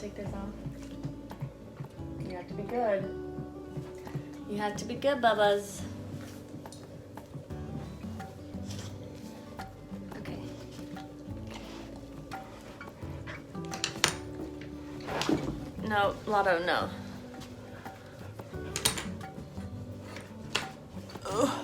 take this off? You have to be good. You have to be good, Bubba's. Okay. No, Lotto, no. Ugh.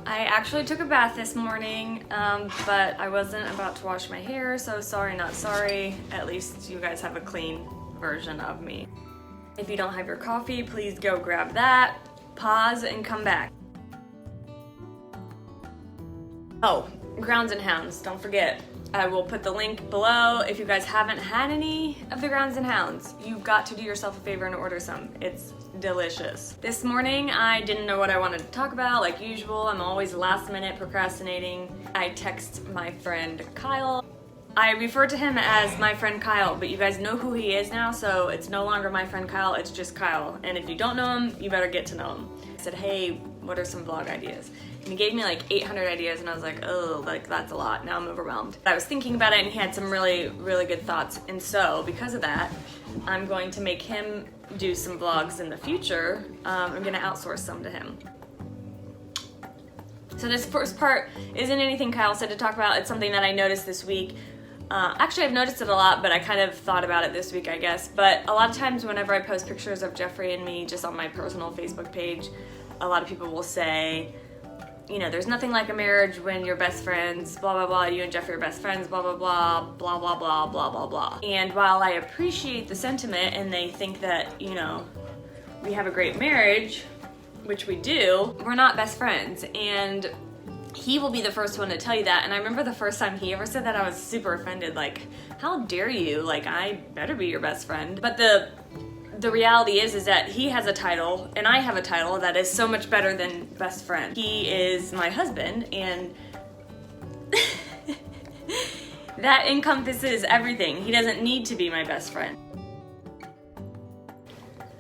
I actually took a bath this morning, but I wasn't about to wash my hair, so sorry, not sorry. At least you guys have a clean version of me. If you don't have your coffee, please go grab that, pause, and come back. Oh, Grounds and Hounds, don't forget. I will put the link below. If you guys haven't had any of the Grounds and Hounds, you've got to do yourself a favor and order some. It's delicious. This morning, I didn't know what I wanted to talk about. Like usual, I'm always last minute procrastinating. I text my friend Kyle. I refer to him as my friend Kyle, but you guys know who he is now, so it's no longer my friend Kyle, it's just Kyle. And if you don't know him, you better get to know him. I said, hey, what are some vlog ideas? And he gave me like 800 ideas, and I was like, oh, like that's a lot. Now I'm overwhelmed. I was thinking about it, and he had some really, really good thoughts. And so, because of that, I'm going to make him do some vlogs in the future. I'm gonna outsource some to him. So this first part isn't anything Kyle said to talk about. It's something that I noticed this week. Actually, I've noticed it a lot, but I kind of thought about it this week, I guess. But a lot of times whenever I post pictures of Jeffrey and me just on my personal Facebook page, a lot of people will say, you know, there's nothing like a marriage when you're best friends, blah, blah, blah, you and Jeffrey are best friends, blah, blah, blah, blah, blah, blah, blah, blah, blah. And while I appreciate the sentiment and they think that, you know, we have a great marriage, which we do, we're not best friends. And he will be the first one to tell you that. And I remember the first time he ever said that, I was super offended. Like, how dare you? Like, I better be your best friend. But the reality is that he has a title and I have a title that is so much better than best friend. He is my husband, and that encompasses everything. He doesn't need to be my best friend.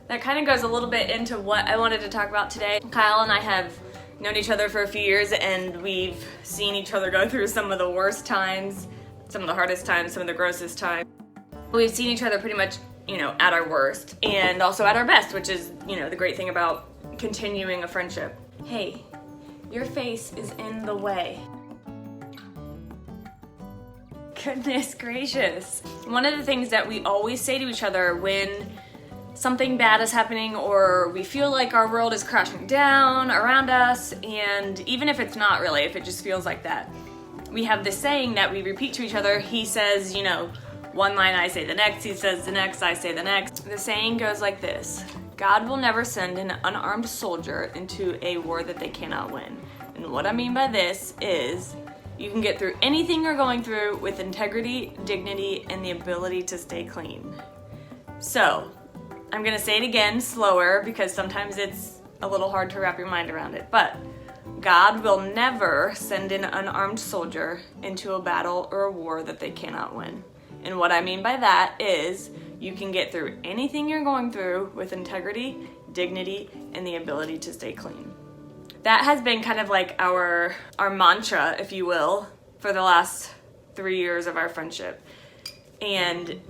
That kind of goes a little bit into what I wanted to talk about today. Kyle and I have known each other for a few years, and we've seen each other go through some of the worst times, some of the hardest times, some of the grossest times. We've seen each other pretty much, you know, at our worst and also at our best, which is, you know, the great thing about continuing a friendship. Hey, your face is in the way. Goodness gracious. One of the things that we always say to each other when something bad is happening or we feel like our world is crashing down around us, and even if it's not really, if it just feels like that, we have this saying that we repeat to each other. He says, you know, one line, I say the next, he says the next, I say the next. The saying goes like this: God will never send an unarmed soldier into a war that they cannot win. And what I mean by this is you can get through anything you're going through with integrity, dignity, and the ability to stay clean. So, I'm gonna say it again slower because sometimes it's a little hard to wrap your mind around it, but God will never send an unarmed soldier into a battle or a war that they cannot win. And what I mean by that is you can get through anything you're going through with integrity, dignity, and the ability to stay clean. That has been kind of like our mantra, if you will, for the last 3 years of our friendship. And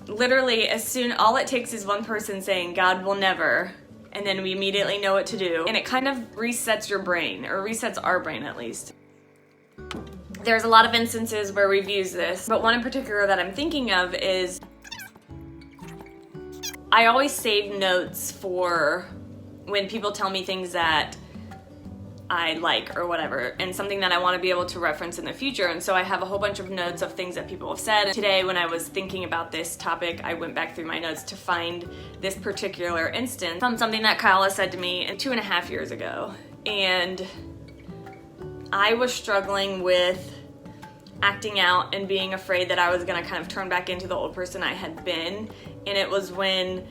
literally, all it takes is one person saying, God will never, and then we immediately know what to do. And it kind of resets your brain, or resets our brain at least. There's a lot of instances where we've used this, but one in particular that I'm thinking of is I always save notes for when people tell me things that I like or whatever, and something that I want to be able to reference in the future. And so I have a whole bunch of notes of things that people have said. And today, when I was thinking about this topic, I went back through my notes to find this particular instance from something that Kyle has said to me 2.5 years ago. And I was struggling with acting out and being afraid that I was gonna kind of turn back into the old person I had been. And it was when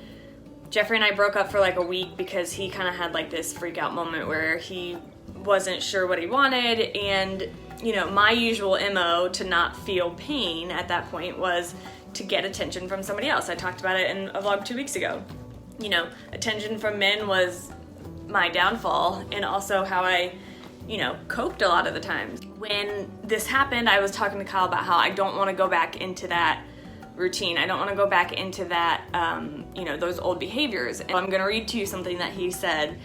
Jeffrey and I broke up for like a week because he kind of had like this freak out moment where he wasn't sure what he wanted. And, you know, my usual MO to not feel pain at that point was to get attention from somebody else. I talked about it in a vlog 2 weeks ago. You know, attention from men was my downfall, and also how I, you know, coped a lot of the times. When this happened, I was talking to Kyle about how I don't want to go back into that routine. I don't want to go back into that, you know, those old behaviors. And I'm going to read to you something that he said.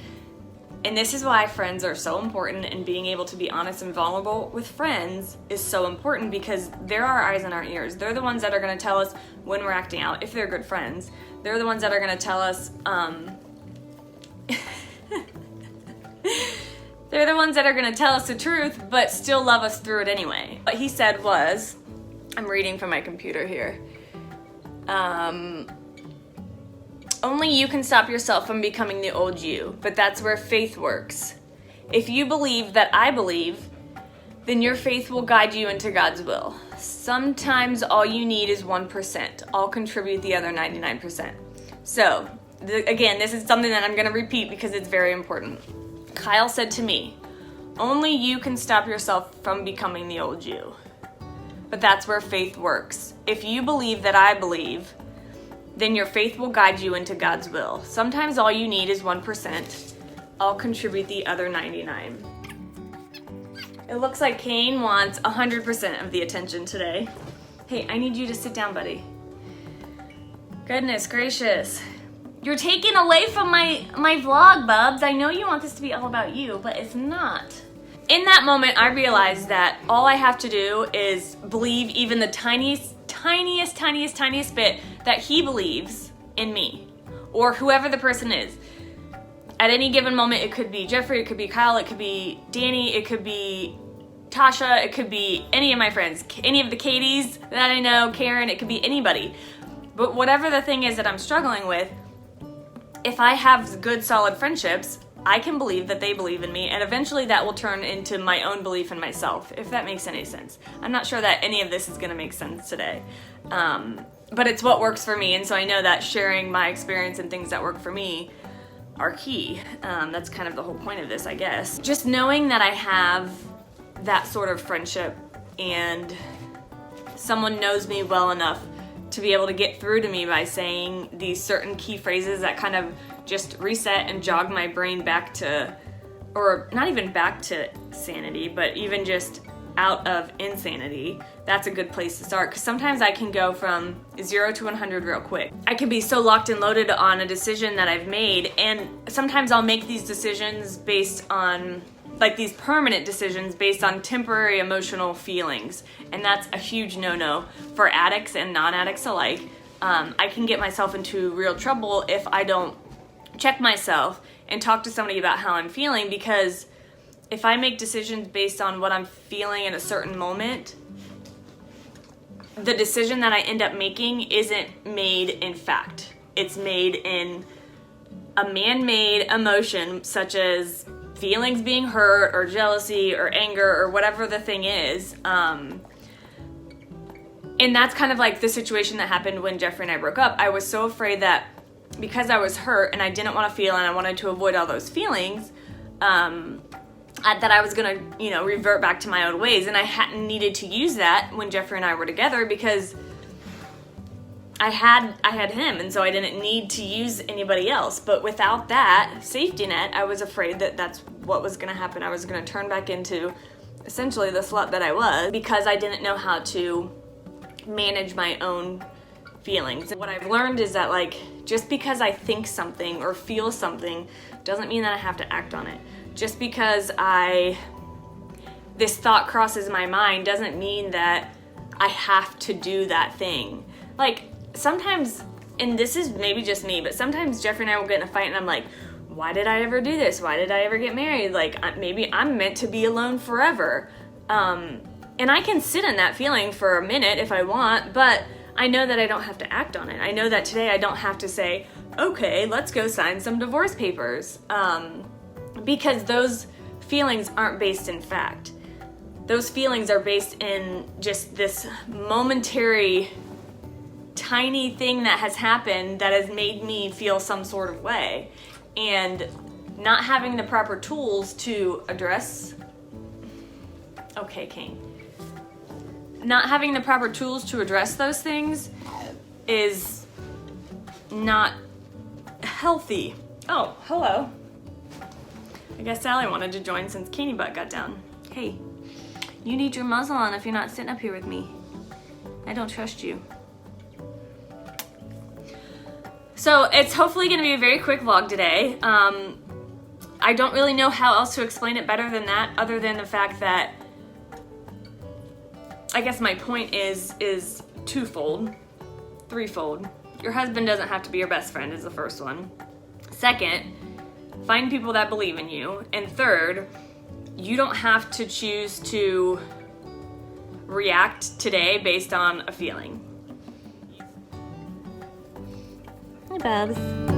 And this is why friends are so important, and being able to be honest and vulnerable with friends is so important, because they're our eyes and our ears. They're the ones that are going to tell us when we're acting out, if they're good friends. They're the ones that are going to tell us, they're the ones that are going to tell us the truth, but still love us through it anyway. What he said was, I'm reading from my computer here. Only you can stop yourself from becoming the old you, but that's where faith works. If you believe that I believe, then your faith will guide you into God's will. Sometimes all you need is 1%. I'll contribute the other 99%. So, again, this is something that I'm going to repeat because it's very important. Kyle said to me, only you can stop yourself from becoming the old you. But that's where faith works. If you believe that I believe, then your faith will guide you into God's will. Sometimes all you need is 1%. I'll contribute the other 99%. It looks like Kane wants 100% of the attention today. Hey, I need you to sit down, buddy. Goodness gracious. You're taking away from my vlog, Bubs. I know you want this to be all about you, but it's not. In that moment, I realized that all I have to do is believe even the tiniest bit that he believes in me, or whoever the person is. At any given moment, it could be Jeffrey, it could be Kyle, it could be Danny, it could be Tasha, it could be any of my friends, any of the Katies that I know, Karen, it could be anybody. But whatever the thing is that I'm struggling with, if I have good, solid friendships, I can believe that they believe in me, and eventually that will turn into my own belief in myself, if that makes any sense. I'm not sure that any of this is gonna make sense today, but it's what works for me, and so I know that sharing my experience and things that work for me are key. That's kind of the whole point of this, I guess. Just knowing that I have that sort of friendship and someone knows me well enough to be able to get through to me by saying these certain key phrases that kind of just reset and jog my brain back to, or not even back to sanity, but even just out of insanity, that's a good place to start. Because sometimes I can go from 0 to 100 real quick. I can be so locked and loaded on a decision that I've made, and sometimes I'll make these decisions based on, like these permanent decisions based on temporary emotional feelings, and that's a huge no-no for addicts and non-addicts alike. I can get myself into real trouble if I don't check myself and talk to somebody about how I'm feeling, because if I make decisions based on what I'm feeling in a certain moment, the decision that I end up making isn't made in fact. It's made in a man-made emotion, such as feelings being hurt or jealousy or anger or whatever the thing is. And that's kind of like the situation that happened when Jeffrey and I broke up. I was so afraid that because I was hurt and I didn't want to feel and I wanted to avoid all those feelings, that I was gonna, revert back to my old ways, and I hadn't needed to use that when Jeffrey and I were together because I had him, and so I didn't need to use anybody else. But without that safety net, I was afraid that that's what was gonna happen. I was gonna turn back into essentially the slut that I was because I didn't know how to manage my own feelings. What I've learned is that, like, just because I think something or feel something doesn't mean that I have to act on it. Just because this thought crosses my mind doesn't mean that I have to do that thing. Like, sometimes, and this is maybe just me, but sometimes Jeffrey and I will get in a fight and I'm like, why did I ever do this? Why did I ever get married? Like, maybe I'm meant to be alone forever. And I can sit in that feeling for a minute if I want, but I know that I don't have to act on it. I know that today I don't have to say, okay, let's go sign some divorce papers. Because those feelings aren't based in fact. Those feelings are based in just this momentary, tiny thing that has happened that has made me feel some sort of way. And not having the proper tools to address... Okay, Kane. Not having the proper tools to address those things is not healthy. Oh, hello. I guess Sally wanted to join since Caney Butt got down. Hey, you need your muzzle on if you're not sitting up here with me. I don't trust you. So it's hopefully gonna be a very quick vlog today. I don't really know how else to explain it better than that, other than the fact that I guess my point is twofold, threefold. Your husband doesn't have to be your best friend is the first one. Second, find people that believe in you. And third, you don't have to choose to react today based on a feeling. Hi, Bubs.